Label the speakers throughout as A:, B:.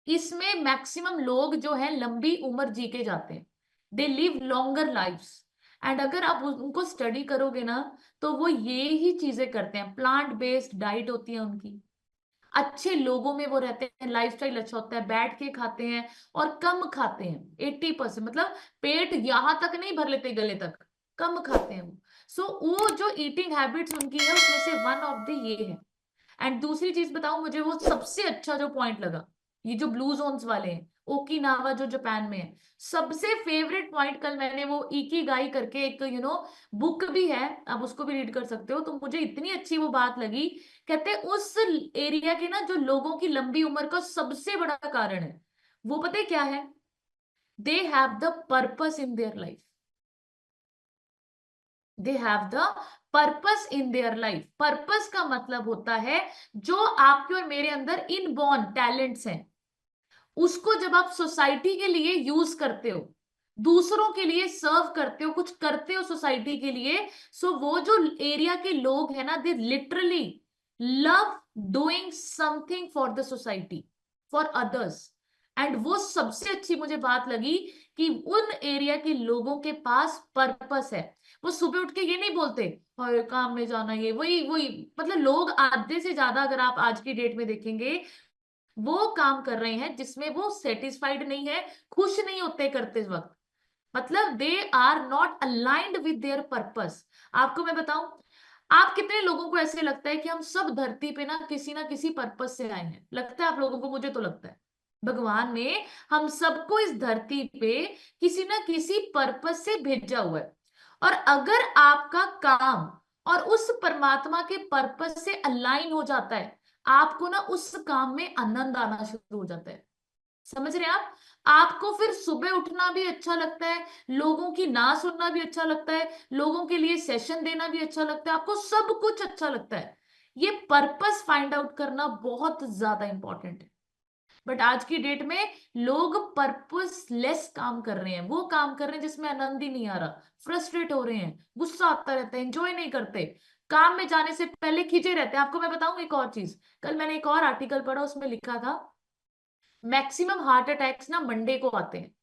A: इसमें मैक्सिमम लोग जो है लंबी उम्र जी के जाते हैं, they live longer lifes. And अगर आप उनको स्टडी करोगे ना, तो वो ये ही चीजें करते हैं, प्लांट बेस्ड डाइट होती है उनकी, अच्छे लोगों में वो रहते हैं, लाइफस्टाइल अच्छा होता है, बैठ के खाते हैं और कम खाते हैं, 80%, मतलब पेट यहां तक नहीं भर लेते, गले तक, कम खाते हैं वो। सो वो जो ईटिंग हैबिट्स उनकी है उसमें से वन ऑफ द ये है। एंड दूसरी चीज बताऊं, मुझे वो सबसे अच्छा जो पॉइंट लगा, ये जो ब्लू जोन्स वाले हैं, ओकिनावा जो जापान में है, सबसे फेवरेट पॉइंट, कल मैंने वो इकिगाई करके एक बुक भी है, आप उसको भी रीड कर सकते हो, तो मुझे इतनी अच्छी वो बात लगी। कहते हैं उस एरिया के ना जो लोगों की लंबी उम्र का सबसे बड़ा कारण है, वो पता है क्या है? They have the purpose in their life. They have the purpose in their life. Purpose का मतलब होता है जो आपके और मेरे अंदर इनबॉर्न टैलेंट्स हैं, उसको जब आप सोसाइटी के लिए यूज करते हो, दूसरों के लिए सर्व करते हो, कुछ करते हो सोसाइटी के लिए, सो वो जो एरिया के लोग हैं ना, they literally love doing something for the society, for others. And वो सबसे अच्छी मुझे बात लगी कि उन एरिया के लोगों के पास पर्पस है। वो सुबह उठ के ये नहीं बोलते "हाय, काम में जाना, ये वही वही", मतलब लोग आधे से ज्यादा अगर आप आज की डेट में देखेंगे, वो काम कर रहे हैं जिसमें वो सेटिस्फाइड नहीं है, खुश नहीं होते करते वक्त, मतलब they are not aligned with their purpose. आपको मैं बताऊं, आप कितने लोगों को ऐसे लगता है कि हम सब धरती पे ना किसी पर्पस से आए हैं? लगता है आप लोगों को? मुझे तो लगता है भगवान ने हम सबको इस धरती पे किसी ना किसी पर्पस से भेजा हुआ है। और अगर आपका काम और उस परमात्मा के पर्पस से अलाइन हो जाता है, आपको ना उस काम में आनंद आना शुरू हो जाता है। समझ रहे हैं आप? आपको फिर सुबह उठना भी अच्छा लगता है, लोगों की ना सुनना भी अच्छा लगता है, लोगों के लिए सेशन देना भी अच्छा लगता है, आपको सब कुछ अच्छा लगता है। ये पर्पस फाइंड आउट करना बहुत ज्यादा इंपॉर्टेंट है। बट आज की डेट में लोग पर्पसलेस काम कर रहे हैं, वो काम कर रहे हैं जिसमें आनंद ही नहीं आ रहा, फ्रस्ट्रेट हो रहे हैं, गुस्सा आता रहता है, एंजॉय नहीं करते, काम में जाने से पहले खींचे रहते हैं। आपको मैं बताऊं एक और चीज, कल मैंने एक और आर्टिकल पढ़ा, उसमें लिखा था मैक्सिमम हार्ट अटैक्स ना मंडे को आते हैं।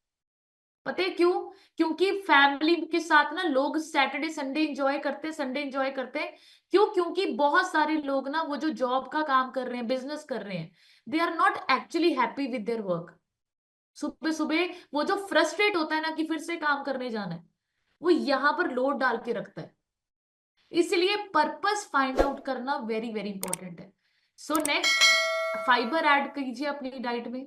A: पता है क्यों? क्योंकि फैमिली के साथ ना लोग सैटरडे संडे एंजॉय करते हैं, संडे एंजॉय करते हैं। क्यों? क्योंकि बहुत सारे लोग ना वो जो जॉब का काम कर रहे हैं, बिजनेस कर रहे हैं, they are not actually happy with their work. सुबह सुबह वो जो फ्रस्ट्रेट होता है ना कि फिर से काम करने जाना है, वो यहां पर लोड डाल के रखता है। इसलिए पर्पस फाइंड आउट करना वेरी वेरी इंपॉर्टेंट है। सो नेक्स्ट, फाइबर ऐड कीजिए अपनी डाइट में।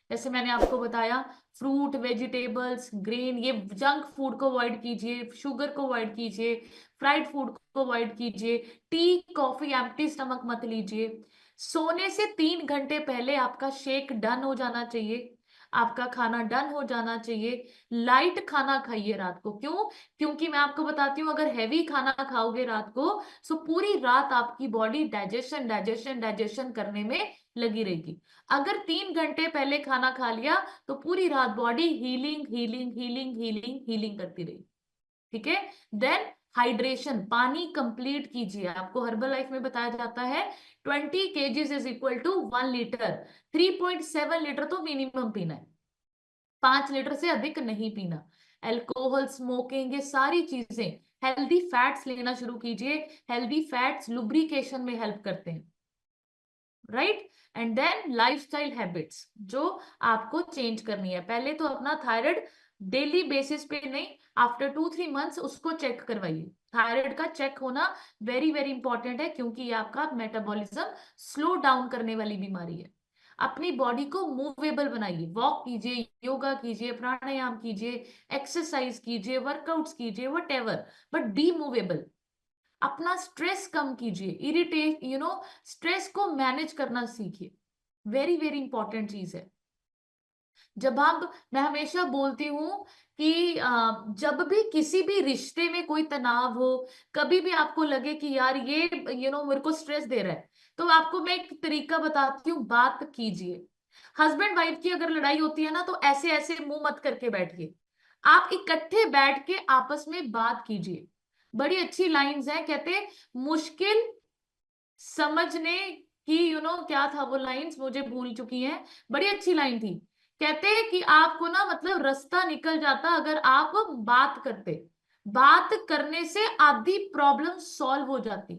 A: जैसे मैंने आपको बताया, फ्रूट, वेजिटेबल्स, ग्रेन, ये जंक फूड को अवॉइड कीजिए, शुगर को अवॉइड कीजिए, फ्राइड फूड को अवॉइड कीजिए, टी कॉफी एम्प्टी स्टमक मत लीजिए। सोने से 3 घंटे पहले आपका शेक डन हो जाना चाहिए, आपका खाना डन हो जाना चाहिए। लाइट खाना खाइए रात को। क्यों? क्योंकि मैं आपको बताती हूँ, अगर हैवी खाना खाओगे रात को, सो पूरी रात आपकी बॉडी डाइजेशन डाइजेशन डाइजेशन करने में लगी रहेगी। अगर 3 घंटे पहले खाना खा लिया, तो पूरी रात body healing healing healing healing healing करती रहेगी। ठीक है? देन हाइड्रेशन, पानी कंप्लीट कीजिए। आपको हर्बल लाइफ में बताया जाता है 20 kgs is equal to 1 litre, 3.7 litre तो मिनिमम पीना है, 5 लीटर से अधिक नहीं पीना। अल्कोहल, स्मोकिंग, ये सारी चीजें, हेल्दी फैट्स लेना शुरू कीजिए। हेल्दी फैट्स लुब्रिकेशन में हेल्प करते हैं, right? And then lifestyle habits जो आपको चेंज करनी है। पहले तो अपना थायराइड डेली बेसिस पे नहीं, आफ्टर 2-3 मंथ्स उसको चेक करवाइए। थायराइड का चेक होना वेरी वेरी इंपॉर्टेंट है, क्योंकि ये आपका मेटाबॉलिज्म स्लो डाउन करने वाली बीमारी है। अपनी बॉडी को मूवेबल बनाइए, वॉक कीजिए, योगा कीजिए, प्राणायाम कीजिए, एक्सरसाइज कीजिए, वर्कआउट्स कीजिए, whatever, but be movable. अपना स्ट्रेस कम कीजिए, इरिटेट स्ट्रेस को मैनेज करना सीखिए, वेरी वेरी इंपॉर्टेंट चीज है। जब आप मैं हमेशा बोलती हूँ कि जब भी किसी भी रिश्ते में कोई तनाव हो, कभी भी आपको लगे कि यार ये मेरे को स्ट्रेस दे रहा है, तो आपको मैं एक तरीका बताती हूँ, बात कीजिए। हस्बैंड वाइफ की अगर लड़ाई होती है ना, तो ऐसे ऐसे मुंह मत करके बैठिए, आप इकट्ठे बैठ के आपस में बात कीजिए। बड़ी अच्छी लाइंस हैं, कहते मुश्किल समझने कि क्या था वो लाइंस, मुझे भूल चुकी हैं, बड़ी अच्छी लाइन थी। कहते हैं कि आपको ना मतलब रास्ता निकल जाता अगर आप बात करते, बात करने से आधी प्रॉब्लम सॉल्व हो जाती।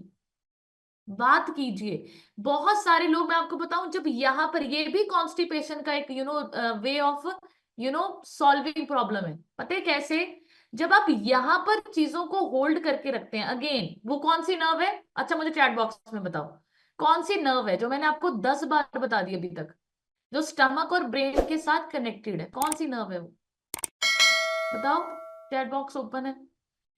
A: बात कीजिए। बहुत सारे लोग, मैं आपको बताऊं, जब यहाँ पर ये भी कॉन्स्टिपेशन का एक वे ऑफ सॉल्विंग प्रॉब्लम है। पता है कैसे? जब आप यहाँ पर चीजों को होल्ड करके रखते हैं, अगेन वो कौन सी नर्व है? अच्छा मुझे चैट बॉक्स में बताओ, कौन सी नर्व है जो मैंने आपको 10 बार बता दी अभी तक, जो स्टमक और ब्रेन के साथ कनेक्टेड है? कौन सी नर्व है वो? बताओ। चैट बॉक्स ओपन है,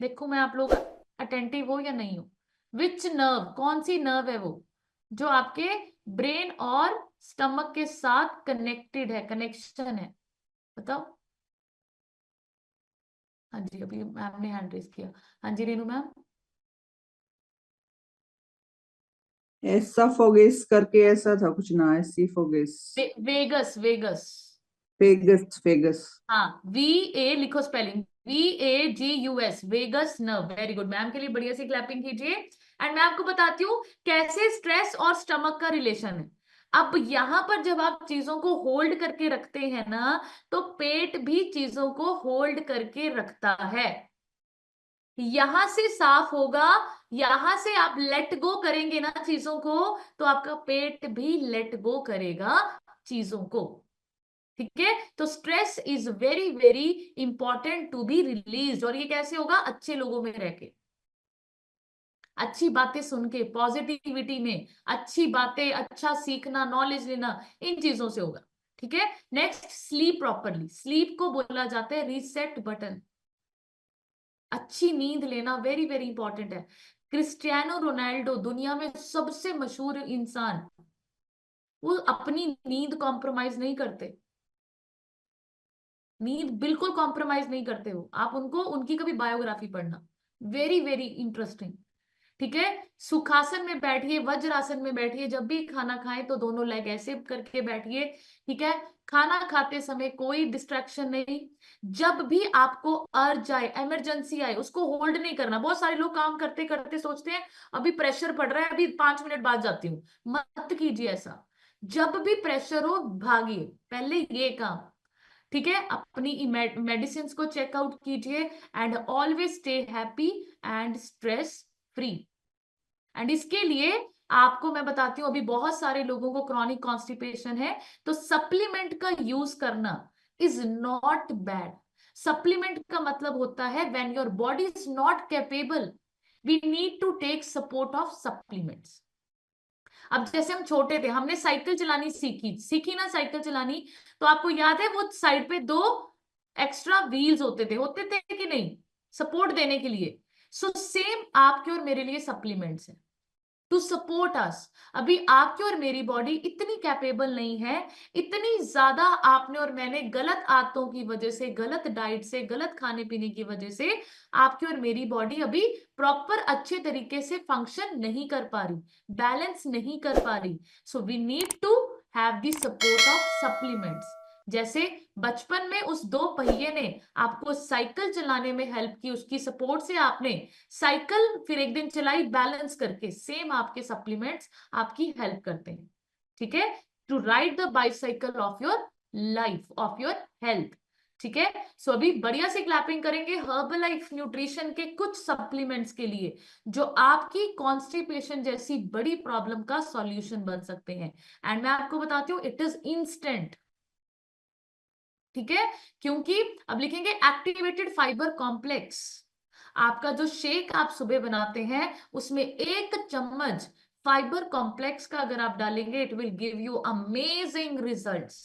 A: देखो मैं आप लोग अटेंटिव हो या नहीं हो। विच नर्व, कौन सी नर्व है वो जो आपके ब्रेन और स्टमक के साथ कनेक्टेड है, कनेक्शन है? बताओ। हाँ जी, अभी मैम ने हैंड रेस किया। हाँ जी रेनू मैम।
B: एसाफोगेस करके ऐसा था कुछ ना, एसीफोगेस।
A: Vagus, vagus.
B: फेगस, फेगस।
A: हाँ, वी ए लिखो spelling, VAGUS, vagus nerve. Very good, ma'am के लिए बढ़िया सी क्लैपिंग कीजिए। एंड मैं आपको बताती हूँ कैसे स्ट्रेस और स्टमक का रिलेशन है। अब यहाँ पर जब आप चीजों को होल्ड करके रखते हैं ना, तो पेट भी चीजों को होल्ड करके रखता है। यहां से साफ होगा, यहां से आप लेट गो करेंगे ना चीजों को, तो आपका पेट भी लेट गो करेगा चीजों को। ठीक है, तो stress is very very important to be release. और ये कैसे होगा? अच्छे लोगों में रह के, अच्छी बातें सुन के, पॉजिटिविटी में, अच्छी बातें, अच्छा सीखना, नॉलेज लेना, इन चीजों से होगा। ठीक है, नेक्स्ट, स्लीप प्रॉपरली। स्लीप को बोला जाता है रीसेट बटन। अच्छी नींद लेना वेरी वेरी इंपॉर्टेंट है। क्रिस्टियानो रोनाल्डो, दुनिया में सबसे मशहूर इंसान, वो अपनी नींद कॉम्प्रोमाइज नहीं करते। नींद बिल्कुल कॉम्प्रोमाइज नहीं करते हो आप, उनको उनकी कभी बायोग्राफी पढ़ना, वेरी वेरी इंटरेस्टिंग। ठीक है, सुखासन में बैठिए, वज्रासन में बैठिए, जब भी खाना खाएं तो दोनों लेग ऐसे करके बैठिए। ठीक है, खाना खाते समय कोई डिस्ट्रैक्शन नहीं। जब भी आपको अर्ज आए, इमरजेंसी आए, उसको होल्ड नहीं करना। बहुत सारे लोग काम करते करते सोचते हैं अभी प्रेशर पड़ रहा है, अभी 5 मिनट बाद जाती हूँ। मत कीजिए ऐसा। जब भी प्रेशर हो भागिए, पहले ये काम। ठीक है, अपनी मेडिसिन को चेकआउट कीजिए। And always stay happy and stress free. And इसके लिए आपको मैं बताती हूँ, अभी बहुत सारे लोगों को क्रॉनिक कॉन्स्टिपेशन है, तो सप्लीमेंट का यूज करना इज नॉट बैड। सप्लीमेंट का मतलब होता है when your body is not capable, we need to take support of supplements. अब जैसे हम छोटे थे, हमने साइकिल चलानी सीखी सीखी ना, साइकिल चलानी, तो आपको याद है वो साइड पे 2 एक्स्ट्रा व्हील्स होते थे कि नहीं, सपोर्ट देने के लिए। सो सेम आपके और मेरे लिए सप्लीमेंट्स है टू सपोर्ट अस। अभी आपकी और मेरी बॉडी इतनी कैपेबल नहीं है, इतनी ज्यादा आपने और मैंने गलत आदतों की वजह से, गलत डाइट से, गलत खाने पीने की वजह से आपकी और मेरी बॉडी अभी प्रॉपर अच्छे तरीके से फंक्शन नहीं कर पा रही, बैलेंस नहीं कर पा रही। So we need to have the support of supplements. जैसे बचपन में उस 2 पहिए ने आपको साइकिल चलाने में हेल्प की, उसकी सपोर्ट से आपने साइकिल फिर एक दिन चलाई बैलेंस करके, सेम आपके सप्लीमेंट्स आपकी हेल्प करते हैं। ठीक है, to ride the bicycle of your life, of your health. ठीक है, सो अभी बढ़िया से क्लैपिंग करेंगे हर्बल लाइफ न्यूट्रिशन के कुछ सप्लीमेंट्स के लिए, जो आपकी कॉन्स्टिपेशन जैसी बड़ी प्रॉब्लम का सॉल्यूशन बन सकते हैं। एंड मैं आपको बताती हूँ इट इज इंस्टेंट। ठीक है, क्योंकि अब लिखेंगे एक्टिवेटेड फाइबर कॉम्प्लेक्स। आपका जो शेक आप सुबह बनाते हैं, उसमें 1 चम्मच फाइबर कॉम्प्लेक्स का अगर आप डालेंगे, it will give you amazing results.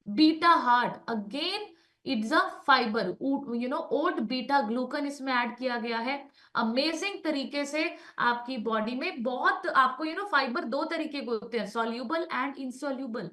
A: Beta heart, again it's a fibre, oat beta glucan इसमें ऐड किया गया है। अमेजिंग तरीके से आपकी बॉडी में बहुत आपको फाइबर 2 तरीके के होते हैं, सॉल्यूबल एंड इनसॉल्यूबल,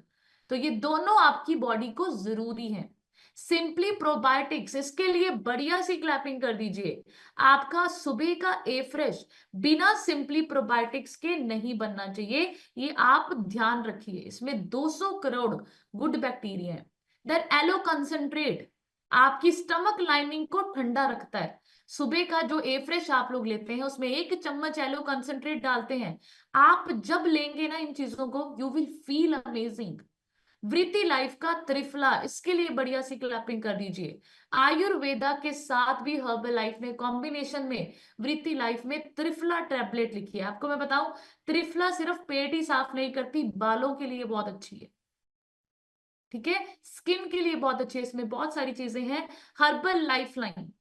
A: तो ये दोनों आपकी बॉडी को जरूरी है। सिंपली प्रोबायोटिक्स, इसके लिए बढ़िया सी क्लैपिंग कर दीजिए। आपका सुबह का ए फ्रेश बिना सिंपली प्रोबायोटिक्स के नहीं बनना चाहिए, ये आप ध्यान रखिए। इसमें 200 करोड़ गुड बैक्टीरिया है। देन एलो कंसंट्रेट आपकी स्टमक लाइनिंग को ठंडा रखता है। सुबह का जो ए फ्रेश आप लोग लेते हैं उसमें 1 चम्मच एलो कंसंट्रेट डालते हैं, आप जब लेंगे ना इन चीजों को, यू विल फील अमेजिंग। वृत्ति लाइफ का त्रिफला, इसके लिए बढ़िया सी क्लैपिंग कर दीजिए। आयुर्वेदा के साथ भी हर्बल लाइफ ने कॉम्बिनेशन में वृत्ति लाइफ में त्रिफला टैबलेट लिखी है। आपको मैं बताऊं, त्रिफला सिर्फ पेट ही साफ नहीं करती, बालों के लिए बहुत अच्छी है, ठीक है, स्किन के लिए बहुत अच्छी है, इसमें बहुत सारी चीजें हैं। हर्बल लाइफ लाइन,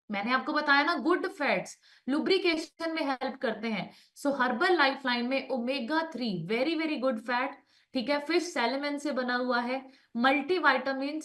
A: मैंने आपको बताया ना, गुड फैट्स लुब्रिकेशन में हेल्प करते हैं। सो हर्बल लाइफ लाइन में omega 3 very very good fat, ठीक है, फिश सैलेमन से बना हुआ है, multivitamin,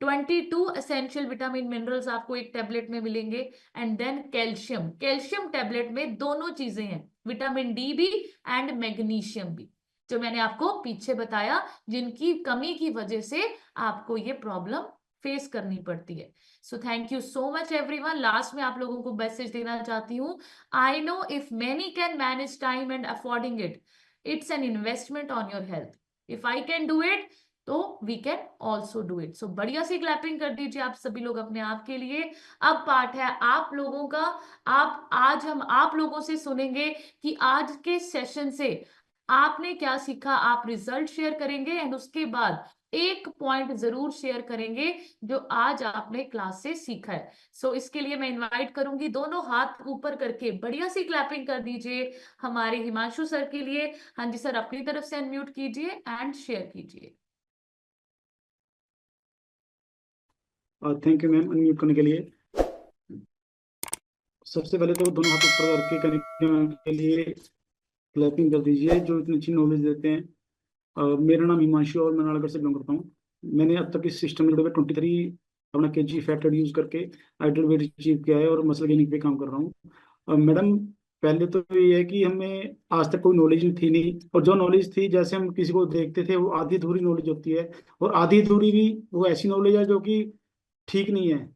A: 22 essential vitamin minerals आपको एक टेबलेट में मिलेंगे, and then calcium, calcium tablet में दोनों चीजें हैं, विटामिन डी भी एंड मैग्नीशियम भी, जो मैंने आपको पीछे बताया, जिनकी कमी की वजह से आपको ये प्रॉब्लम फेस करनी पड़ती है। So thank you so much everyone. Last में आप लोगों को मैसेज देना चाहती हूँ, I know if many can manage time and affording it, it's an investment on your health. If I can do it तो we can also do it. So बढ़िया सी क्लैपिंग कर दीजिए आप सभी लोग अपने आप के लिए। अब पार्ट है आप लोगों का। आज हम आप लोगों से सुनेंगे कि आज के सेशन से आपने क्या सीखा, आप रिजल्ट शेयर करेंगे, एंड उसके बाद एक पॉइंट जरूर शेयर करेंगे जो आज आपने क्लास से सीखा है। सो इसके लिए मैं इनवाइट करूंगी, दोनों हाथ ऊपर करके बढ़िया सी क्लैपिंग कर दीजिए हमारे हिमांशु सर के लिए। हाँ जी सर, अपनी तरफ से अनम्यूट कीजिए एंड शेयर कीजिए।
C: थैंक यू मैम अनम्यूट करने के लिए। सबसे पहले तो दोनों हाथ ऊपर करके कनेक्ट मैम के लिए क्लैपिंग कर दीजिए, जो इतनी अच्छी नॉलेज देते हैं। मेरा नाम हिमांशु और मैं नालागढ़ से बिलोंग करता हूँ। मैंने अब तक इस सिस्टम में 23 अपना केजी फैट रिड्यूस करके आइडल वेट अचीव किया है और मसल गेनिंग पे काम कर रहा हूँ। मैडम, पहले तो ये है कि हमें आज तक कोई नॉलेज थी नहीं, और जो नॉलेज थी जैसे हम किसी को देखते थे वो आधी अधूरी नॉलेज होती है, और आधी अधूरी भी वो ऐसी नॉलेज है जो कि ठीक नहीं है।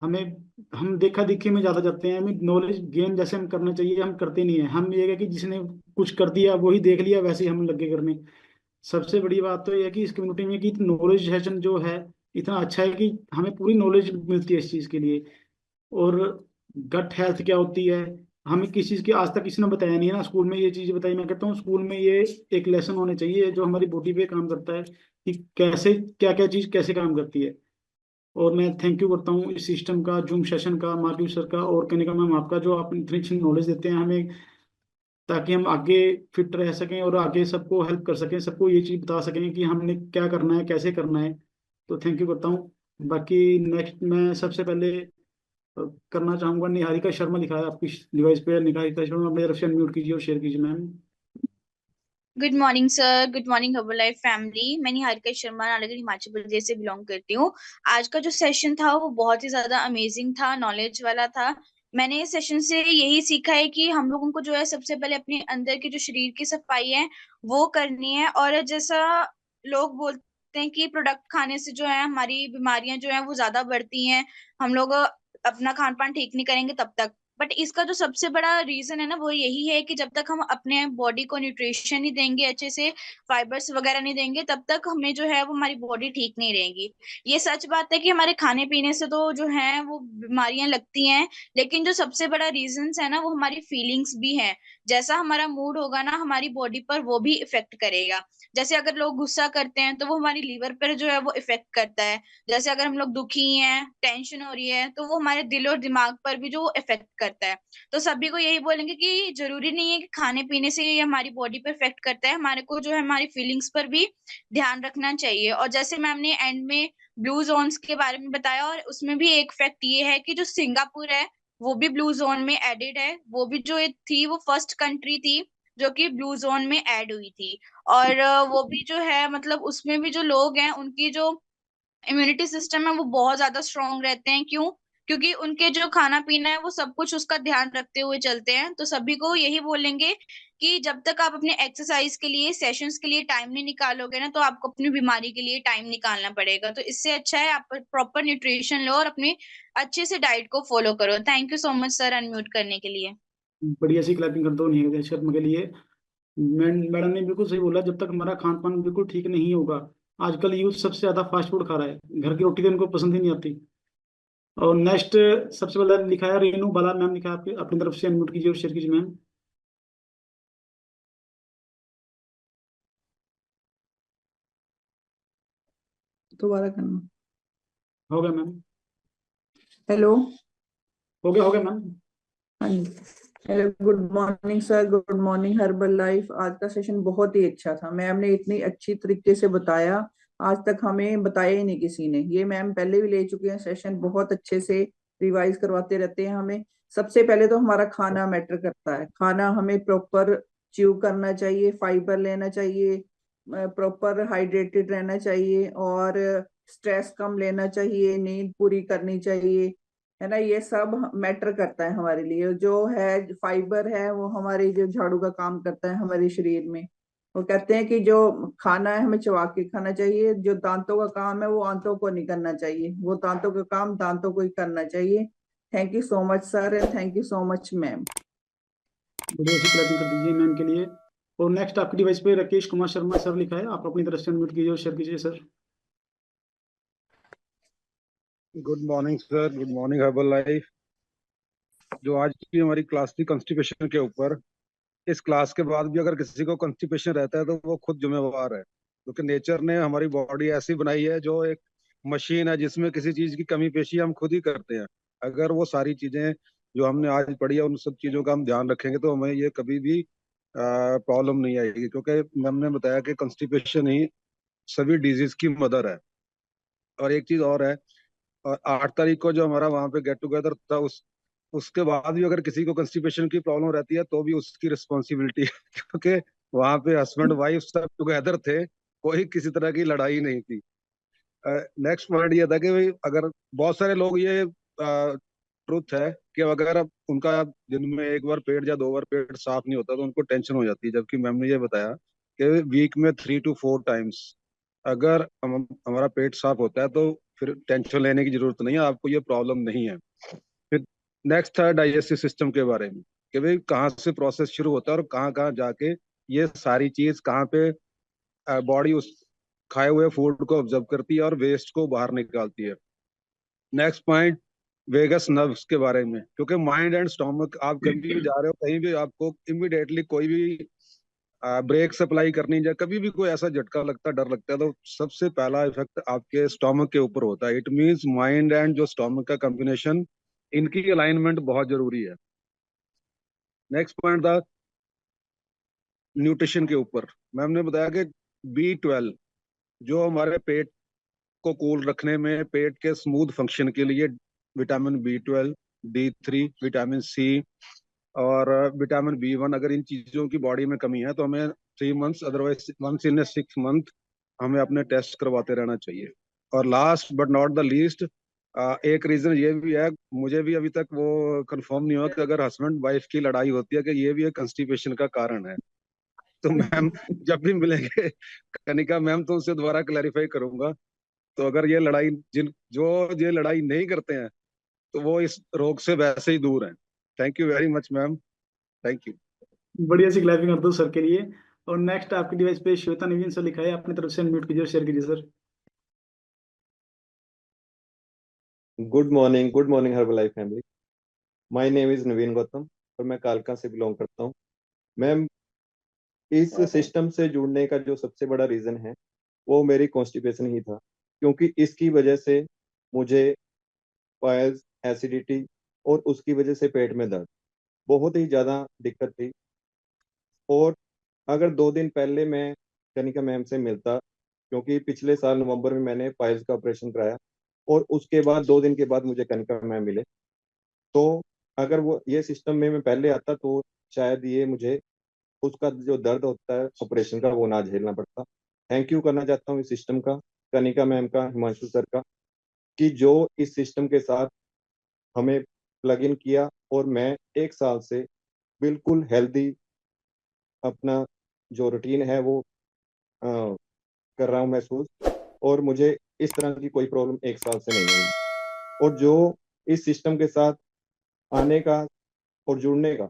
C: हमें हम देखा देखी में ज्यादा जाते हैं, हमें नॉलेज गेन जैसे हम करना चाहिए हम करते नहीं है। हम ये है कि जिसने कुछ कर दिया वही देख लिया वैसे ही हम लगे करने। सबसे बड़ी बात तो ये है कि इस कम्युनिटी में कि नॉलेज सेशन जो है इतना अच्छा है कि हमें पूरी नॉलेज मिलती है इस चीज़ के लिए। और गट हेल्थ क्या होती है, हमें किस चीज़ की आज तक किसी ने बताया नहीं है ना। स्कूल में ये चीज़ बताई, मैं कहता हूँ स्कूल में ये एक लेसन होने चाहिए जो हमारी बॉडी पे काम करता है कि कैसे क्या क्या चीज़ कैसे काम करती है। और मैं थैंक यू करता हूँ इस सिस्टम का, जूम सेशन का, मार्टिव सर का और कनिका मैम आपका, जो आप इतनी अच्छी नॉलेज देते हैं हमें, ताकि हम आगे फिट रह सकें और आगे सबको हेल्प कर सकें, सबको ये चीज़ बता सकें कि हमने क्या करना है कैसे करना है। तो थैंक यू करता हूँ। बाकी नेक्स्ट मैं सबसे पहले करना चाहूँगा, निहारिका शर्मा लिखा है आपकी डिवाइस पे, निहारिका शर्मा अपनी तरफ से अनम्यूट कीजिए और शेयर कीजिए ma'am.
D: Good morning sir, good morning Herbalife family. मैं निहारिका शर्मा नालागढ़ हिमाचल प्रदेश से बिलोंग करती हूँ। आज का जो सेशन था वो बहुत ही ज्यादा अमेजिंग था, नॉलेज वाला था। मैंने इस सेशन से यही सीखा है कि हम लोगों को जो है सबसे पहले अपने अंदर की जो शरीर की सफाई है वो करनी है। और जैसा लोग बोलते हैं कि प्रोडक्ट खाने से जो है हमारी बीमारियां जो है वो ज्यादा बढ़ती हैं, हम लोग अपना खान पान ठीक नहीं करेंगे तब तक। बट इसका जो सबसे बड़ा रीजन है ना वो यही है कि जब तक हम अपने बॉडी को न्यूट्रिशन नहीं देंगे अच्छे से, फाइबर्स वगैरह नहीं देंगे, तब तक हमें जो है वो हमारी बॉडी ठीक नहीं रहेगी। ये सच बात है कि हमारे खाने पीने से तो जो है वो बीमारियां लगती हैं, लेकिन जो सबसे बड़ा रीजन है ना वो हमारी फीलिंग्स भी हैं। जैसा हमारा मूड होगा ना हमारी बॉडी पर वो भी इफेक्ट करेगा। जैसे अगर लोग गुस्सा करते हैं तो वो हमारी लीवर पर जो है वो इफेक्ट करता है। जैसे अगर हम लोग दुखी हैं, टेंशन हो रही है, तो वो हमारे दिल और दिमाग पर भी जो इफेक्ट करता है। तो सभी को यही बोलेंगे कि जरूरी नहीं है कि खाने पीने से ये हमारी बॉडी पे इफेक्ट करता है, हमारे को जो है हमारी फीलिंग्स पर भी ध्यान रखना चाहिए। और जैसे मैम ने एंड में ब्लू जोन्स के बारे में बताया, और उसमें भी एक फैक्ट ये है कि जो सिंगापुर है वो भी ब्लू जोन में एडेड है। वो भी जो थी वो फर्स्ट कंट्री थी जो कि ब्लू जोन में ऐड हुई थी। और वो भी जो है मतलब उसमें भी जो लोग हैं उनकी जो इम्यूनिटी सिस्टम है वो बहुत ज्यादा स्ट्रांग रहते हैं। क्यों? क्योंकि उनके जो खाना पीना है वो सब कुछ उसका ध्यान रखते हुए चलते हैं। तो सभी को यही बोलेंगे कि जब तक आप अपने एक्सरसाइज के लिए, सेशंस के लिए टाइम नहीं निकालोगे ना, तो आपको अपनी बीमारी के लिए टाइम निकालना पड़ेगा। तो इससे अच्छा है आप प्रॉपर न्यूट्रिशन लो और अपने अच्छे से डाइट को फॉलो करो। Thank you so much sir unmute करने के लिए।
C: बढ़िया सी क्लैपिंग करता हूँ निहारिका शर्मा के लिए। मैडम ने बिल्कुल सही बोला, जब तक हमारा खान पान बिल्कुल ठीक नहीं होगा। आजकल यूथ सबसे ज्यादा फास्ट फूड खा रहा है, घर की रोटी तो इनको पसंद ही नहीं आती। और नेक्स्ट सबसे पहले लिखा है रेनू बाला मैम, लिखा है आपकी अपनी तरफ से, अनम्यूट कीजिए और शेयर कीजिए मैम।
B: दोबारा करना।
C: हो गया मैम,
B: हेलो।
C: हो गया मैम।
B: हाँ जी। Hello, good morning sir, good morning Herbalife. आज का सेशन बहुत ही अच्छा था। मैम ने इतनी अच्छी तरीके से बताया, आज तक हमें बताया ही नहीं किसी ने। ये मैम पहले भी ले चुके हैं सेशन, बहुत अच्छे से रिवाइज करवाते रहते हैं हमें। सबसे पहले तो हमारा खाना मैटर करता है। खाना हमें प्रॉपर च्यू करना चाहिए, फाइबर लेना चाहिए, प्रॉपर हाइड्रेटेड रहना चाहिए, और स्ट्रेस कम लेना चाहिए, नींद पूरी करनी चाहिए, है ना। ये सब मैटर करता है हमारे लिए। जो है फाइबर है वो हमारे जो झाड़ू का काम करता है हमारे शरीर में। वो कहते हैं कि जो खाना है हमें चबा के खाना चाहिए, जो दांतों का काम है वो आंतों को नहीं करना चाहिए, वो दांतों का काम दांतों को ही करना चाहिए। Thank you so much sir, and thank you so much ma'am.
C: बढ़िया सी क्लैपिंग कर दीजिए मैम के लिए। और नेक्स्ट आपकी डिवाइस पे राकेश कुमार शर्मा सर लिखा है, आप अपनी तरफ से अनम्यूट कीजिए और शेयर कीजिए sir.
E: Good morning sir, good morning herbal life. जो आज की हमारी क्लास थी कॉन्स्टिपेशन के ऊपर, इस क्लास के बाद भी अगर किसी को कॉन्स्टिपेशन रहता है तो वो खुद जिम्मेवार है, क्योंकि नेचर ने हमारी बॉडी ऐसी बनाई है जो एक मशीन है जिसमें किसी चीज की कमी पेशी हम खुद ही करते हैं। अगर वो सारी चीजें जो हमने आज पढ़ी है उन सब चीजों का हम ध्यान रखेंगे तो हमें ये कभी भी प्रॉब्लम नहीं आएगी, क्योंकि मैम ने बताया कि कॉन्स्टिपेशन ही सभी डिजीज की मदर है। और एक चीज और है, और 8 तारीख को जो हमारा वहाँ पे गेट टुगेदर था, उसके बाद भी अगर किसी को कंस्टिपेशन की प्रॉब्लम रहती है तो भी उसकी रिस्पॉन्सिबिलिटी है क्योंकि वहाँ पे हस्बैंड वाइफ सब टुगेदर थे, कोई किसी तरह की लड़ाई नहीं थी। नेक्स्ट पॉइंट ये था कि भाई अगर बहुत सारे लोग ये ट्रुथ है कि अगर अब उनका दिन में एक बार पेट या 2 बार पेट साफ नहीं होता तो उनको टेंशन हो जाती है, जबकि मैम ने ये बताया कि वीक में 3 to 4 टाइम्स अगर हमारा पेट साफ होता है तो फिर टेंशन लेने की जरूरत नहीं है, आपको ये प्रॉब्लम नहीं है। फिर नेक्स्ट था डाइजेस्टिव सिस्टम के बारे में, कि भाई कहाँ से प्रोसेस शुरू होता है और कहाँ कहाँ जाके ये सारी चीज कहाँ पे बॉडी उस खाए हुए फूड को ऑब्जर्व करती है और वेस्ट को बाहर निकालती है। नेक्स्ट पॉइंट वेगस नर्व्स के बारे में, क्योंकि माइंड एंड स्टोमक, आप कभी भी जा रहे हो कहीं भी, आपको इमिडिएटली कोई भी ब्रेक सप्लाई करनी है, कभी भी कोई ऐसा झटका लगता है, डर लगता है, तो सबसे पहला इफेक्ट आपके स्टोमक के ऊपर होता है। इट मींस माइंड एंड जो स्टोमक का कॉम्बिनेशन, इनकी अलाइनमेंट बहुत जरूरी है। नेक्स्ट पॉइंट था न्यूट्रिशन के ऊपर। मैम ने बताया कि B12 जो हमारे पेट को कूल रखने में, पेट के स्मूथ फंक्शन के लिए, vitamin B12, D3, vitamin C और विटामिन B1, अगर इन चीजों की बॉडी में कमी है तो हमें 3 months, otherwise once in 6 month हमें अपने टेस्ट करवाते रहना चाहिए। और last but not the least, एक रीजन ये भी है, मुझे भी अभी तक वो कंफर्म नहीं हुआ कि अगर हस्बैंड वाइफ की लड़ाई होती है कि ये भी एक कंस्टिपेशन का कारण है। तो मैम जब भी मिलेंगे कनिका मैम तो उससे दोबारा क्लैरिफाई करूंगा। तो अगर ये लड़ाई जिन जो ये लड़ाई नहीं करते हैं तो वो इस रोग से वैसे ही दूर हैं। Thank you very much ma'am, thank you.
C: बढ़िया सी क्लैपिंग कर दो सर के लिए। और नेक्स्ट आपकी डिवाइस पे श्वेता नवीन सर लिखा है, अपनी तरफ से अनम्यूट कीजिए और शेयर कीजिए sir.
F: Good morning Herbalife family. My name is Naveen Gautam और मैं कालका से बिलोंग करता हूँ। मैम, इस सिस्टम से जुड़ने का जो सबसे बड़ा रीजन है वो मेरी कॉन्स्टिपेशन ही था, क्योंकि इसकी वजह से मुझे पाइल्स, एसिडिटी और उसकी वजह से पेट में दर्द बहुत ही ज़्यादा दिक्कत थी। और अगर 2 दिन पहले मैं कनिका मैम से मिलता, क्योंकि पिछले साल नवंबर में मैंने पाइल्स का ऑपरेशन कराया, और उसके बाद 2 दिन के बाद मुझे कनिका मैम मिले, तो अगर वो ये सिस्टम में मैं पहले आता तो शायद ये मुझे उसका जो दर्द होता है ऑपरेशन का वो ना झेलना पड़ता। थैंक यू करना चाहता हूँ इस सिस्टम का, कनिका मैम का, हिमांशु सर का, कि जो इस सिस्टम के साथ हमें प्लग इन किया और मैं 1 साल से बिल्कुल हेल्दी अपना जो रूटीन है वो कर रहा हूँ महसूस, और मुझे इस तरह की कोई प्रॉब्लम 1 साल से नहीं हुई। और जो इस सिस्टम के साथ आने का और जुड़ने का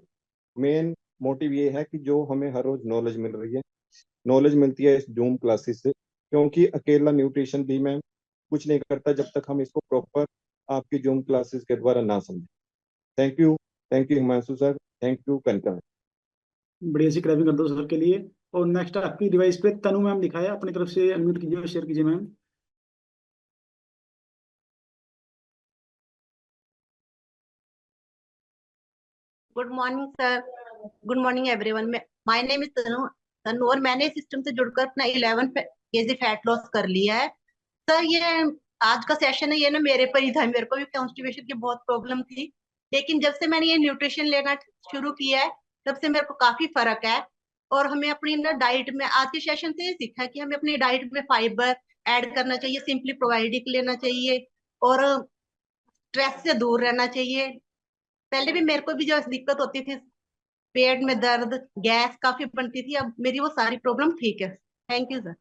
F: मेन मोटिव ये है कि जो हमें हर रोज नॉलेज मिल रही है, नॉलेज मिलती है इस जूम क्लासेस से, क्योंकि अकेला न्यूट्रिशन भी मैं कुछ नहीं करता जब तक हम इसको प्रॉपर आपकी जूम क्लासेस के द्वारा ना समझे। Thank you Himanshu sir, thank you Kanika.
C: बढ़िया सी क्लैपिंग कर दो सर के लिए। और नेक्स्ट आपकी डिवाइस पे तनु मैम लिखा है, अपनी तरफ से अनम्यूट कीजिए और शेयर कीजिए ma'am.
G: Good morning sir, good morning everyone. My name is Tanu Tanu और मैंने सिस्टम से जुड़कर अपना 11 केजी फैट लॉस कर लिया है। सर ये आज का सेशन है, ये ना मेरे पर ही था। मेरे को भी कॉन्स्टिपेशन की बहुत प्रॉब्लम थी, लेकिन जब से मैंने ये न्यूट्रिशन लेना शुरू किया है तब से मेरे को काफी फर्क है। और हमें अपनी ना डाइट में आज के सेशन से ये सीखा है कि हमें अपनी डाइट में फाइबर ऐड करना चाहिए, सिंपली प्रोबायोटिक लेना चाहिए और स्ट्रेस से दूर रहना चाहिए। पहले भी मेरे को भी जो दिक्कत होती थी, पेट में दर्द, गैस काफी बनती थी, अब मेरी वो सारी प्रॉब्लम ठीक है। Thank you sir.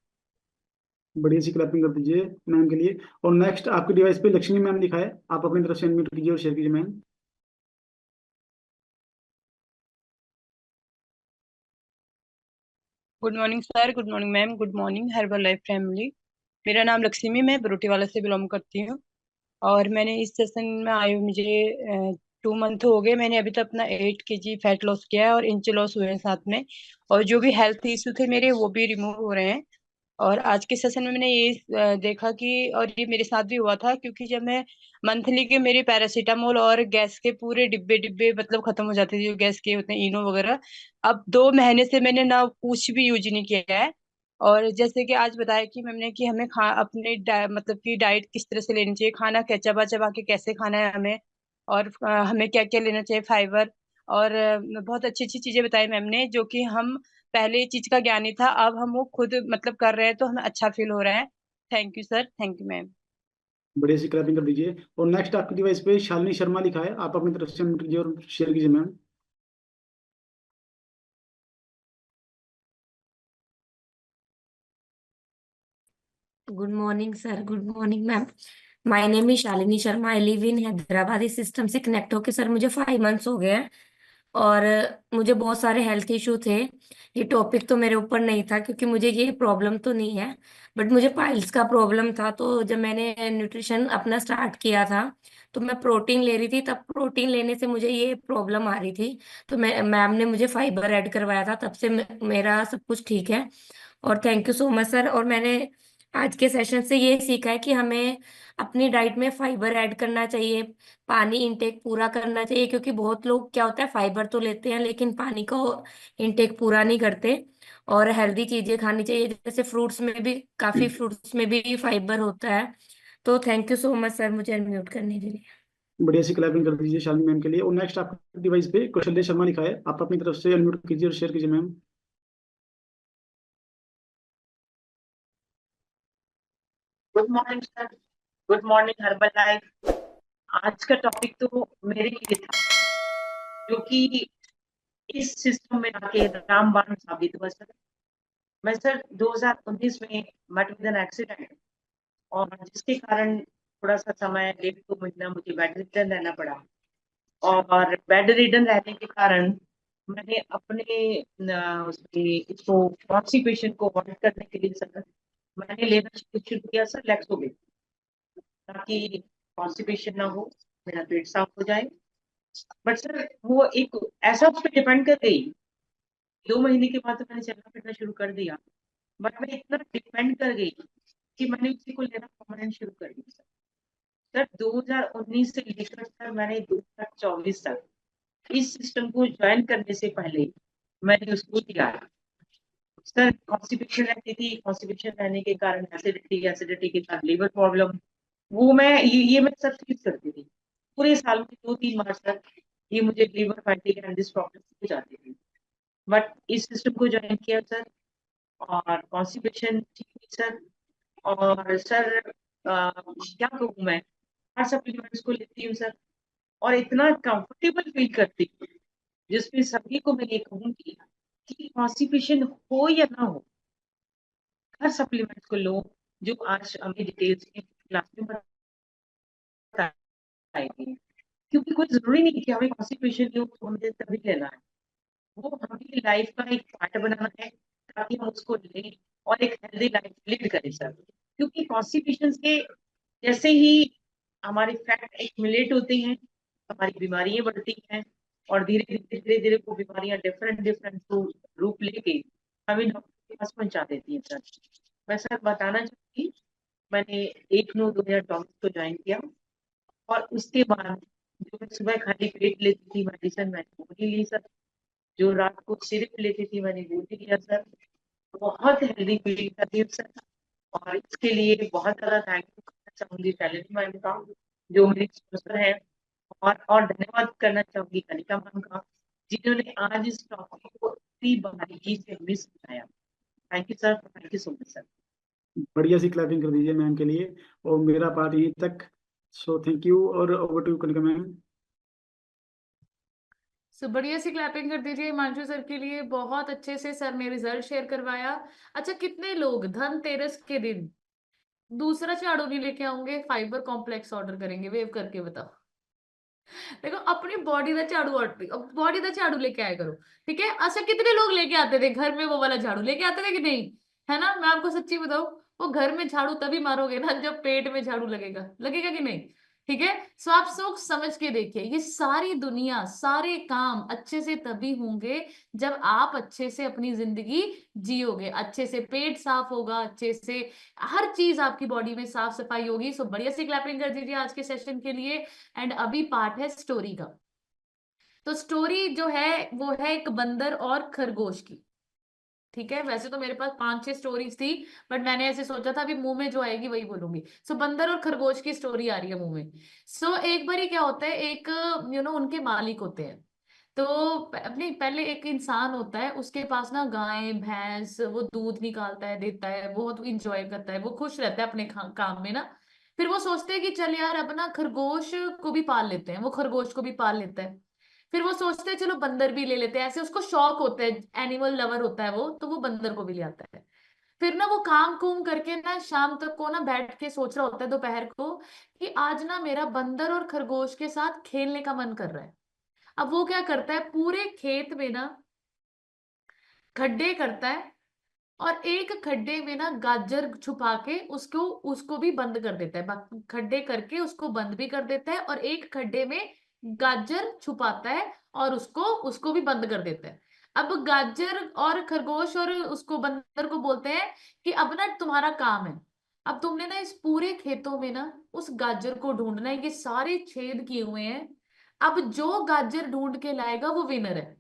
C: बढ़िया सी क्लैपिंग कर दीजिए मैम के लिए। और नेक्स्ट आपकी डिवाइस पे लक्ष्मी मैम लिखा है, आप अपनी तरफ से अनम्यूट कीजिए और शेयर कीजिए ma'am.
H: Good morning sir, good morning ma'am, good morning Herbalife family. मेरा नाम लक्ष्मी, मैं बरोटीवाला से बिलोंग करती हूँ। और मैंने इस सेशन में आए हुए मुझे 2 मंथ हो गए। मैंने अभी तक अपना 8 kg फैट लॉस किया है और इंच लॉस हुए हैं साथ में। और जो भी हेल्थ इशू थे मेरे वो भी रिमूव हो रहे हैं। और आज के सेशन में मैंने ये देखा कि, और ये मेरे साथ भी हुआ था, क्योंकि जब मैं मंथली के मेरे पैरासीटामोल और गैस के पूरे डिब्बे डिब्बे मतलब खत्म हो जाते थे, जो गैस के होते हैं इनो वगैरह। अब 2 महीने से मैंने ना कुछ भी यूज नहीं किया है। और जैसे कि आज बताया कि मैंने कि हमें अपने मतलब कि डाइट किस तरह से लेनी चाहिए, खाना क्या चबा चबा के कैसे खाना है हमें, और हमें क्या क्या लेना चाहिए, फाइबर। और बहुत अच्छी अच्छी चीजें बताई मैम ने, जो कि हम पहले ये चीज का ज्ञान नहीं था, अब हम वो खुद मतलब कर रहे हैं तो हमें अच्छा फील हो रहा है। Thank you sir, thank you ma'am.
C: बढ़िया सी क्लैपिंग कर दीजिए। और नेक्स्ट आपकी डिवाइस पे शालिनी शर्मा लिखा है, आप अपनी तरफ से अनम्यूट कीजिए और शेयर कीजिए ma'am.
I: Good morning sir, good morning ma'am. My name is Shalini Sharma, I live in Hyderabad. इस सिस्टम से कनेक्ट होके सर मुझे 5 मंथ्स हो गए हैं। और मुझे बहुत सारे हेल्थ इशू थे। ये टॉपिक तो मेरे ऊपर नहीं था क्योंकि मुझे ये प्रॉब्लम तो नहीं है, बट मुझे पाइल्स का प्रॉब्लम था। तो जब मैंने न्यूट्रिशन अपना स्टार्ट किया था तो मैं प्रोटीन ले रही थी, तब प्रोटीन लेने से मुझे ये प्रॉब्लम आ रही थी। तो मैं मैम ने मुझे फाइबर ऐड करवाया था, तब से मेरा सब कुछ ठीक है। और thank you so much sir. और मैंने आज के सेशन से ये सीखा है कि हमें अपनी डाइट में फाइबर ऐड करना चाहिए, पानी इंटेक पूरा करना चाहिए, क्योंकि बहुत लोग क्या होता है फाइबर तो लेते हैं लेकिन पानी का इंटेक पूरा नहीं करते। और हेल्दी चीजें खानी चाहिए, जैसे फ्रूट्स में भी, काफी फ्रूट्स में भी फाइबर होता है। तो thank you so much sir मुझे अनम्यूट करने के लिए।
C: बढ़िया सी क्लैपिंग कर दीजिए शालिनी मैम के लिए। और नेक्स्ट आपकी डिवाइस पे कौशल्य शर्मा लिखा है, आप अपनी तरफ से अनम्यूट कीजिए और शेयर कीजिए ma'am.
J: Good morning sir, good morning Herbalife. आज का टॉपिक तो मेरे लिए था, जो कि इस सिस्टम में आके रामबाण साबित हुआ सर। मैं सर 2019 में मट विद एन एक्सीडेंट, और जिसके कारण थोड़ा सा समय 1.5-2 महीना मुझे बेड रिडन रहना पड़ा। और बेड रिडन रहने के कारण मैंने अपने इसको कॉन्स्टिपेशन को अवॉइड करने के लिए सर मैंने लेना शुरू किया सर लेक्सोविल, ताकि कॉन्स्टिपेशन ना हो, मेरा पेट साफ हो जाए। बट सर वो एक ऐसा उस पर डिपेंड कर गई, 2 महीने के बाद तो मैंने चलना फिरना शुरू कर दिया, बट मैं इतना डिपेंड कर गई कि मैंने उसी को लेना परमानेंट शुरू कर दिया सर। 2019 से लेकर सर मैंने 2024 तक इस सिस्टम को ज्वाइन करने से पहले मैंने उसको किया सर। कॉन्स्टिपेशन रहती थी, कॉन्स्टिपेशन रहने के कारण एसिडिटी के कारण लिवर प्रॉब्लम, वो मैं सब फील करती थी। पूरे साल में 2-3 माह तक ये मुझे liver fatty and this problem हो जाती थी। बट इस सिस्टम को ज्वाइन किया सर और कॉन्स्टिपेशन ठीक हुई सर। और सर क्या कहूँ, मैं हर सप्लीमेंट्स को लेती हूँ सर, और इतना कंफर्टेबल फील करती हूँ, जिसमें सभी को मैं ये कहूँगी कि कॉन्स्टिपेशन हो या ना हो, हर सप्लीमेंट्स को लो, जो आज हमें डिटेल्स में क्लास में बताएगी। क्योंकि कोई जरूरी नहीं कि हमें कॉन्स्टिपेशन हो तो हमें तभी लेना है, वो हमारी लाइफ का एक पार्ट बनाना है, ताकि हम उसको लें और एक हेल्दी लाइफ लीड करें सर। क्योंकि कॉन्स्टिपेशन के जैसे ही हमारी फैट एक्यूमुलेट होती हैं, हमारी बीमारियां बढ़ती हैं, और धीरे धीरे वो बीमारियां डिफरेंट डिफरेंट रूप लेके हमें डॉक्टर के पास पहुंचा देती हैं सर। मैं सर बताना चाहूंगी, मैंने 1/9/2024 को ज्वाइन किया, और उसके बाद जो मैं सुबह खाली पेट लेती थी मेडिसिन, मैंने वो नहीं ली सर। जो रात को सिरप लेती थी, मैंने वो भी लिया सर। बहुत हेल्दी फील करती हूँ सर, और इसके लिए बहुत ज्यादा थैंक यू करना चाहूंगी टैलेंट मैम का, जो मेरी स्पॉन्सर है, और धन्यवाद करना चाहूंगी कनिका मैम का, जिन्होंने आज इस टॉपिक को इतनी बारीकी से हमें समझाया। Thank you sir, thank you so much sir.
C: बढ़िया सी क्लैपिंग कर दीजिए मैम के लिए। और मेरा पार्ट यहीं तक। सो थैंक यू, और ओवर टू कनिका मैम।
A: सो बढ़िया सी क्लैपिंग कर दीजिए हिमांशु सर के लिए, बहुत अच्छे से सर ने रिजल्ट शेयर करवाया। अच्छा, कितने लोग धनतेरस के दिन दूसरा झाड़ू नहीं लेके आऊंगे, फाइबर कॉम्प्लेक्स ऑर्डर करेंगे? वेव करके बताओ। देखो, अपनी बॉडी का झाड़ू बॉडी का झाड़ू लेके आया करो, ठीक है? अच्छा, कितने लोग लेके आते थे घर में वो वाला झाड़ू लेके आते थे कि नहीं? है ना? मैं आपको सच्ची बताऊं, वो घर में झाड़ू तभी मारोगे ना जब पेट में झाड़ू लगेगा, लगेगा कि नहीं? ठीक है। सो आप सोच समझ के देखिए, ये सारी दुनिया, सारे काम अच्छे से तभी होंगे जब आप अच्छे से अपनी जिंदगी जियोगे, अच्छे से पेट साफ होगा, अच्छे से हर चीज आपकी बॉडी में साफ सफाई होगी। सो बढ़िया से क्लैपिंग कर दीजिए आज के सेशन के लिए। एंड अभी पार्ट है स्टोरी का। तो स्टोरी जो है वो है एक बंदर और खरगोश की। ठीक है, वैसे तो मेरे पास 5-6 स्टोरीज थी, बट मैंने ऐसे सोचा था अभी मुंह में जो आएगी वही बोलूंगी। सो बंदर और खरगोश की स्टोरी आ रही है मुंह में। सो एक बार क्या होता है, एक उनके मालिक होते हैं। तो अपने पहले एक इंसान होता है, उसके पास ना गाय भैंस, वो दूध निकालता है, देता है, बहुत इंजॉय करता है, वो खुश रहता है अपने काम में ना। फिर वो सोचते हैं कि चल यार अपना खरगोश को भी पाल लेते हैं, वो खरगोश को भी पाल लेता है। फिर वो सोचते हैं चलो बंदर भी ले लेते हैं, ऐसे उसको शौक होता है, एनिमल लवर होता है वो, तो वो बंदर को भी ले आता है। फिर ना वो काम कुम करके ना शाम तक को ना बैठ के सोच रहा होता है दोपहर को, कि आज ना मेरा बंदर और खरगोश के साथ खेलने का मन कर रहा है। अब वो क्या करता है, पूरे खेत में ना खड्डे करता है, और एक खड्डे में ना गाजर छुपा के उसको उसको भी बंद कर देता है, खड्डे करके उसको बंद भी कर देता है, और एक खड्डे में गाजर छुपाता है और उसको उसको भी बंद कर देता है। अब गाजर और खरगोश और उसको बंदर को बोलते हैं कि अब ना तुम्हारा काम है, अब तुमने ना इस पूरे खेतों में ना उस गाजर को ढूंढना है, ये सारे छेद किए हुए हैं, अब जो गाजर ढूंढ के लाएगा वो विनर है।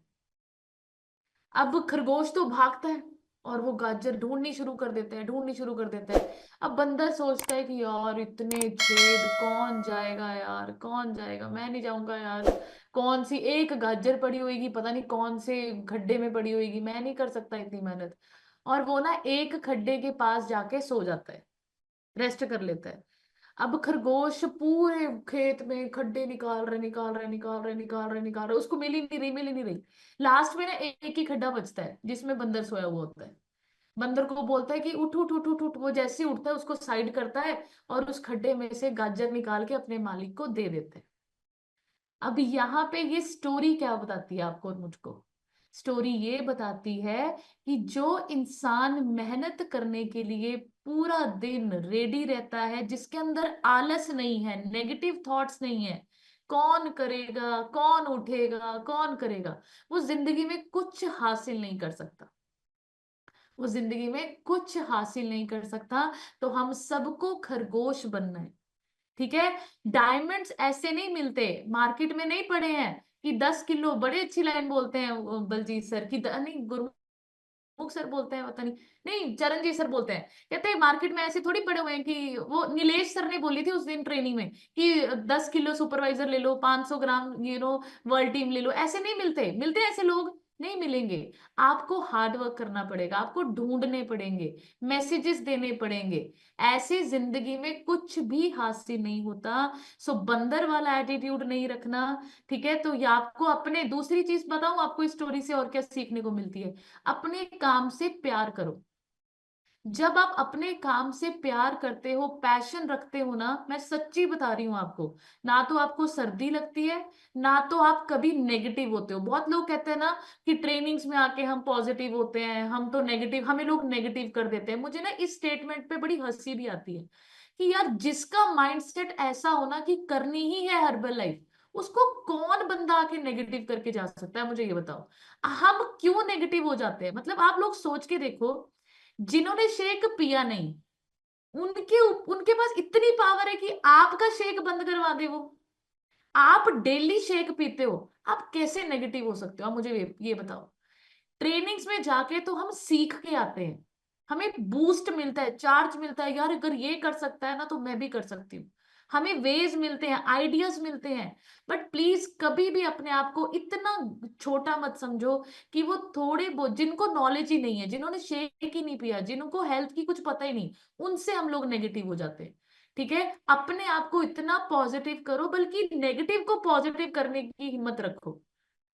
A: अब खरगोश तो भागता है और वो गाजर ढूंढनी शुरू कर देता है, ढूंढनी शुरू कर देता है। अब बंदर सोचता है कि यार इतने छेद कौन जाएगा, यार कौन जाएगा, मैं नहीं जाऊंगा यार। कौन सी एक गाजर पड़ी होगी, पता नहीं कौन से खड्डे में पड़ी होगी, मैं नहीं कर सकता इतनी मेहनत। और वो ना एक खड्डे के पास जाके सो जाता है, रेस्ट कर लेता है। अब खरगोश पूरे खेत में खड्डे निकाल रहे, निकाल रहे, निकाल रहे, निकाल रहे, निकाल रहे, उसको मिल ही नहीं रही, मिल ही नहीं रही। लास्ट में ना एक ही खड्डा बचता है जिसमें बंदर सोया हुआ होता है। बंदर को बोलता है कि उठ उठ उठ उठ उठ, वो जैसे ही उठता है उसको साइड करता है और उस खड्डे में से गाजर निकाल के अपने मालिक को दे देता है। अब यहाँ पे ये स्टोरी क्या बताती है आपको और मुझको? स्टोरी ये बताती है कि जो इंसान मेहनत करने के लिए पूरा दिन रेडी रहता है, जिसके अंदर आलस नहीं है, नेगेटिव थॉट्स नहीं है, कौन करेगा, कौन उठेगा, कौन करेगा, वो जिंदगी में कुछ हासिल नहीं कर सकता, वो जिंदगी में कुछ हासिल नहीं कर सकता। तो हम सबको खरगोश बनना है, ठीक है? डायमंड्स ऐसे नहीं मिलते, मार्केट में नहीं पड़े हैं कि 10 किलो, बड़े अच्छी लाइन बोलते हैं वो बलजीत सर की, नहीं गुरमुख सर बोलते हैं, पता नहीं, नहीं चरणजीत सर बोलते हैं, कहते हैं मार्केट में ऐसे थोड़ी पड़े हुए हैं कि, वो नीलेश सर ने बोली थी उस दिन ट्रेनिंग में कि 10 किलो सुपरवाइजर ले लो, 500 ग्राम वर्ल्ड टीम ले लो, ऐसे नहीं मिलते, मिलते ऐसे लोग नहीं मिलेंगे। आपको हार्ड वर्क करना पड़ेगा, आपको ढूंढने पड़ेंगे, मैसेजेस देने पड़ेंगे, ऐसे जिंदगी में कुछ भी हासिल नहीं होता। सो बंदर वाला एटीट्यूड नहीं रखना, ठीक है? तो ये आपको अपने, दूसरी चीज बताऊं आपको इस स्टोरी से और क्या सीखने को मिलती है, अपने काम से प्यार करो। जब आप अपने काम से प्यार करते हो, पैशन रखते हो ना, मैं सच्ची बता रही हूँ आपको, ना तो आपको सर्दी लगती है, ना तो आप कभी नेगेटिव होते हो। बहुत लोग कहते हैं ना कि ट्रेनिंग्स में आके हम पॉजिटिव होते हैं, हम तो नेगेटिव, हमें लोग नेगेटिव कर देते हैं। मुझे ना इस स्टेटमेंट पे बड़ी हंसी भी आती है, कि यार जिसका माइंडसेट ऐसा होना कि करनी ही है हर्बल लाइफ, उसको कौन बंदा आके नेगेटिव करके जा सकता है, मुझे ये बताओ। हम क्यों नेगेटिव हो जाते हैं? मतलब आप लोग सोच के देखो, जिन्होंने शेक पिया नहीं, उनके पास इतनी पावर है कि आपका शेक बंद करवा दे वो। आप डेली शेक पीते हो, आप कैसे नेगेटिव हो सकते हो? आप मुझे ये बताओ। ट्रेनिंग्स में जाके तो हम सीख के आते हैं, हमें बूस्ट मिलता है, चार्ज मिलता है, यार अगर ये कर सकता है ना तो मैं भी कर सकती हूँ। हमें वेज मिलते हैं, आइडियाज मिलते हैं। बट प्लीज कभी भी अपने आप को इतना छोटा मत समझो कि वो थोड़े बहुत, जिनको नॉलेज ही नहीं है, जिन्होंने शेक ही नहीं पिया, जिनको हेल्थ की कुछ पता ही नहीं, उनसे हम लोग नेगेटिव हो जाते हैं। ठीक है, अपने आप को इतना पॉजिटिव करो, बल्कि नेगेटिव को पॉजिटिव करने की हिम्मत रखो।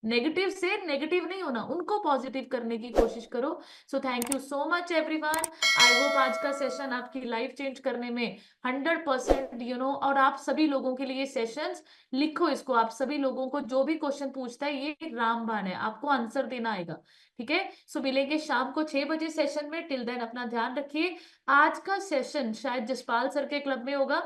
A: नेगेटिव से नेगेटिव नहीं होना, उनको पॉजिटिव करने की कोशिश करो। सो thank you so much everyone. I hope आज का सेशन आपकी लाइफ चेंज करने में 100% और आप सभी लोगों के लिए सेशंस लिखो इसको, आप सभी लोगों को जो भी क्वेश्चन पूछता है ये रामबाण है, आपको आंसर देना आएगा। ठीक है, सो मिलेंगे शाम को 6 बजे सेशन में। टिल देन अपना ध्यान रखिए। आज का सेशन शायद जसपाल सर के क्लब में होगा,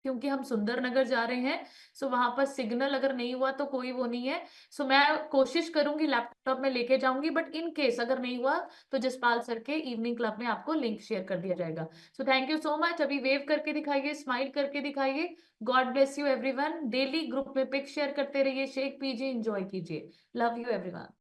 A: क्योंकि हम सुंदरनगर जा रहे हैं। सो वहां पर सिग्नल अगर नहीं हुआ तो कोई वो नहीं है। सो मैं कोशिश करूंगी लैपटॉप में लेके जाऊंगी, बट इन केस अगर नहीं हुआ तो जसपाल सर के इवनिंग क्लब में आपको लिंक शेयर कर दिया जाएगा। सो थैंक यू सो मच। अभी वेव करके दिखाइए, स्माइल करके दिखाइए। God bless you everyone. Daily group में पिक शेयर करते रहिए, शेक पीजिए, एंजॉय कीजिए। Love you everyone.